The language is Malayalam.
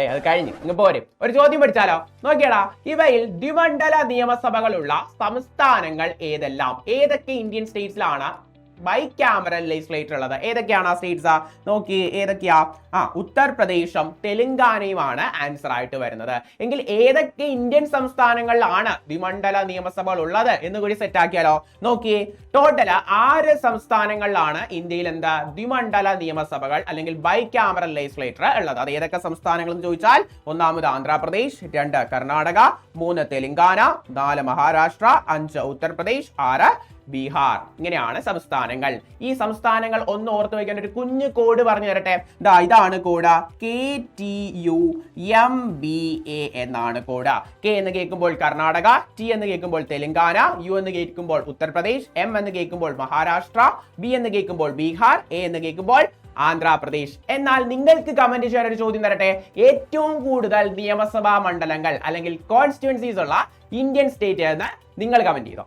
അത് കഴിഞ്ഞു ഇങ്ങ് പോരെ. ഒരു ചോദ്യം പഠിച്ചാലോ? നോക്കിയടാ, ഇവയിൽ ദ്വിമണ്ഡല നിയമസഭകളുള്ള സംസ്ഥാനങ്ങൾ ഏതെല്ലാം? ഏതൊക്കെ ഇന്ത്യൻ സ്റ്റേറ്റ്സിലാണ് ബൈ ക്യാമറൽ ലെജിസ്ലേച്ചർ ഉള്ളത്? ഏതൊക്കെയാണ് ആ സ്റ്റേറ്റ്സ്? നോക്കി, ഏതൊക്കെയാ? ഉത്തർപ്രദേശും തെലുങ്കാനയുമാണ് ആൻസർ ആയിട്ട് വരുന്നത്. എങ്കിൽ ഏതൊക്കെ ഇന്ത്യൻ സംസ്ഥാനങ്ങളിലാണ് ദ്വിമണ്ഡല നിയമസഭകൾ ഉള്ളത് എന്ന് കൂടി സെറ്റ് ആക്കിയാലോ? നോക്കിയേ, ടോട്ടൽ 6 സംസ്ഥാനങ്ങളിലാണ് ഇന്ത്യയിൽ എന്താ ദ്വിമണ്ഡല നിയമസഭകൾ അല്ലെങ്കിൽ ബൈ ക്യാമറൽ ലെജിസ്ലേച്ചർ ഉള്ളത്. അത് ഏതൊക്കെ സംസ്ഥാനങ്ങൾ എന്ന് ചോദിച്ചാൽ, ഒന്നാമത് ആന്ധ്രാപ്രദേശ്, 2 കർണാടക, 3 തെലങ്കാന, 4 മഹാരാഷ്ട്ര, 5 ഉത്തർപ്രദേശ്, 6 ബീഹാർ. ഇങ്ങനെയാണ് സംസ്ഥാനങ്ങൾ. ഈ സംസ്ഥാനങ്ങൾ ഒന്ന് ഓർത്ത് വയ്ക്കാൻ ഒരു കുഞ്ഞു കോഡ് പറഞ്ഞു തരട്ടെ. ഇതാണ് കോഡ് KTUMBA എന്നാണ് കോഡ്. കെ എന്ന് കേൾക്കുമ്പോൾ കർണാടക, ടി എന്ന് കേൾക്കുമ്പോൾ തെലങ്കാന, യു എന്ന് കേൾക്കുമ്പോൾ ഉത്തർപ്രദേശ്, എം എന്ന് കേൾക്കുമ്പോൾ മഹാരാഷ്ട്ര, ബി എന്ന് കേൾക്കുമ്പോൾ ബീഹാർ, എ എന്ന് കേൾക്കുമ്പോൾ ആന്ധ്രാപ്രദേശ്. എന്നാൽ നിങ്ങൾക്ക് കമന്റ് ചെയ്യാൻ ഒരു ചോദ്യം തരട്ടെ. ഏറ്റവും കൂടുതൽ നിയമസഭാ മണ്ഡലങ്ങൾ അല്ലെങ്കിൽ കോൺസ്റ്റിറ്റ്യുവൻസീസ് ഉള്ള ഇന്ത്യൻ സ്റ്റേറ്റ് എന്ന് നിങ്ങൾ കമന്റ് ചെയ്തോ.